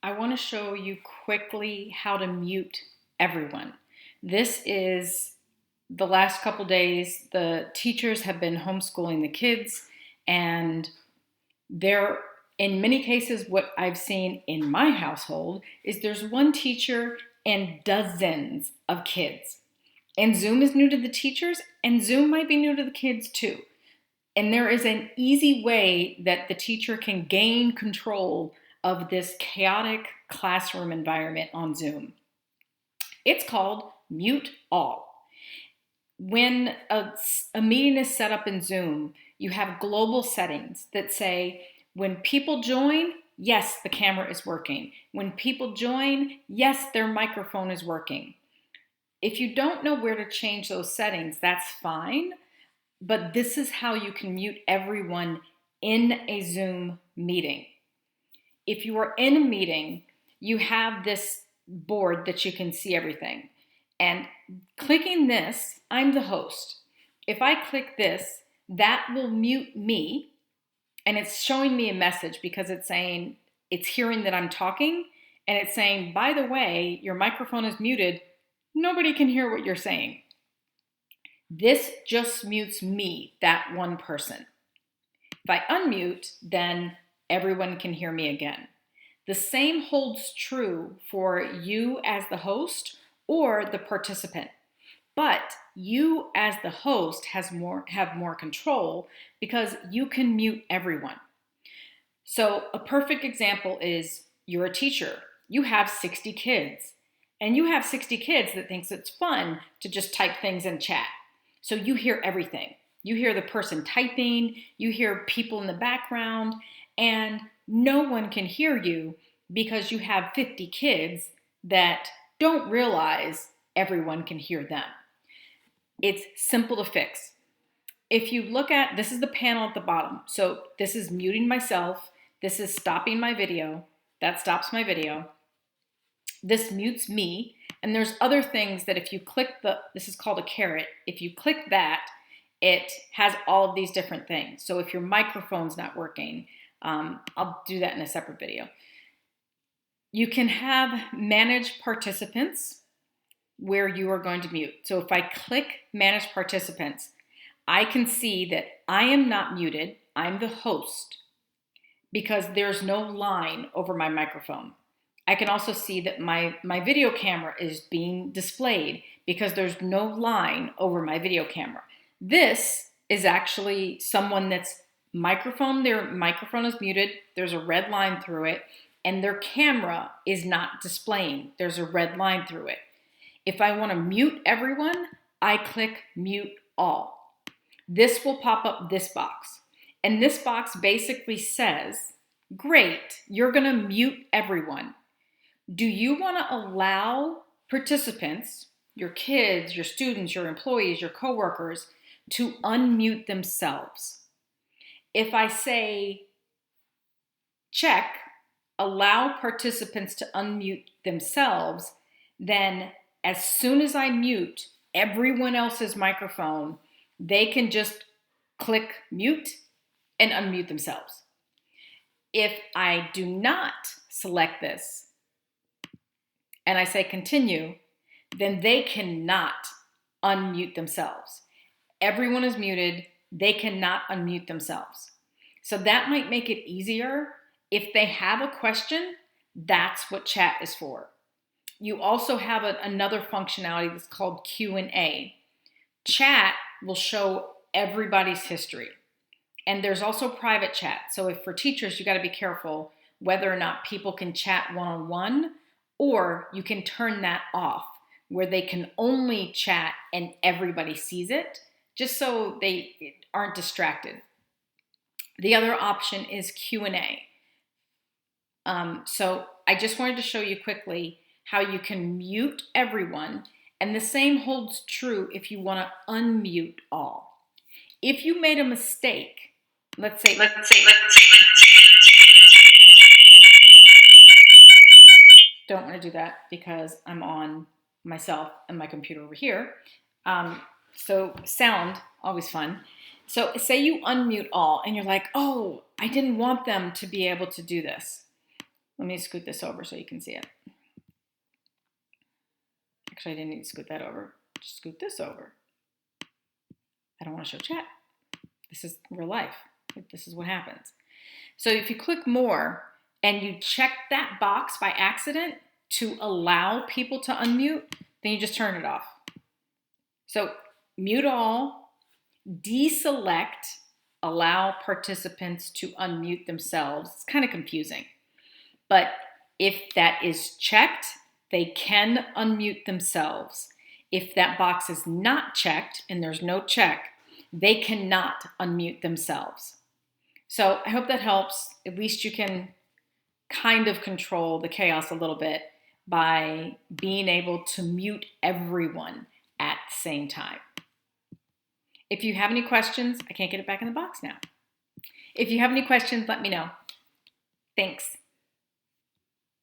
I want to show you quickly how to mute everyone. This is the last couple days, the teachers have been homeschooling the kids, and they're, in many cases, what I've seen in my household is there's one teacher and dozens of kids. And Zoom is new to the teachers, and Zoom might be new to the kids too. And there is an easy way that the teacher can gain control of this chaotic classroom environment on Zoom. It's called Mute All. When a meeting is set up in Zoom, you have global settings that say, when people join, yes, the camera is working. When people join, yes, their microphone is working. If you don't know where to change those settings, that's fine. But this is how you can mute everyone in a Zoom meeting. If you are in a meeting, you have this board that you can see everything. And clicking this, I'm the host. If I click this, that will mute me. And it's showing me a message because it's saying, it's hearing that I'm talking. And it's saying, by the way, your microphone is muted. Nobody can hear what you're saying. This just mutes me, that one person. If I unmute, then everyone can hear me again. The same holds true for you as the host or the participant. But you as the host have more control because you can mute everyone. So a perfect example is you're a teacher. You have 60 kids. And you have 60 kids that thinks it's fun to just type things in chat. So you hear everything. You hear the person typing, you hear people in the background, and no one can hear you because you have 50 kids that don't realize everyone can hear them. It's simple to fix. If you look at, this is the panel at the bottom. So this is muting myself. This is stopping my video. That stops my video. This mutes me. And there's other things that if you click this is called a caret. If you click that, it has all of these different things. So if your microphone's not working, I'll do that in a separate video. You can have manage participants where you are going to mute. So if I click manage participants, I can see that I am not muted. I'm the host because there's no line over my microphone. I can also see that my video camera is being displayed because there's no line over my video camera. This is actually someone that's their microphone is muted, there's a red line through it, and their camera is not displaying. There's a red line through it. If I want to mute everyone, I click mute all. This will pop up this box. And this box basically says, great, you're going to mute everyone. Do you want to allow participants, your kids, your students, your employees, your coworkers, to unmute themselves? If I say check, allow participants to unmute themselves, then as soon as I mute everyone else's microphone, they can just click mute and unmute themselves. If I do not select this, and I say continue, then they cannot unmute themselves. Everyone is muted. They cannot unmute themselves. So that might make it easier. If they have a question, that's what chat is for. You also have another functionality that's called Q&A. Chat will show everybody's history. And there's also private chat. So if for teachers, you got to be careful whether or not people can chat one-on-one, or you can turn that off where they can only chat and everybody sees it, just so they aren't distracted. The other option is Q&A. So I just wanted to show you quickly how you can mute everyone, and the same holds true if you want to unmute all. If you made a mistake, let's say don't want to do that because I'm on myself and my computer over here. So sound, always fun. So say you unmute all and you're like, oh, I didn't want them to be able to do this. Let me scoot this over so you can see it. Actually, I didn't need to scoot that over. Just scoot this over. I don't want to show chat. This is real life. This is what happens. So if you click more and you check that box by accident to allow people to unmute, then you just turn it off. So mute all, deselect, allow participants to unmute themselves. It's kind of confusing. But if that is checked, they can unmute themselves. If that box is not checked and there's no check, they cannot unmute themselves. So I hope that helps. At least you can kind of control the chaos a little bit by being able to mute everyone at the same time. If you have any questions, I can't get it back in the box now. If you have any questions, let me know. Thanks.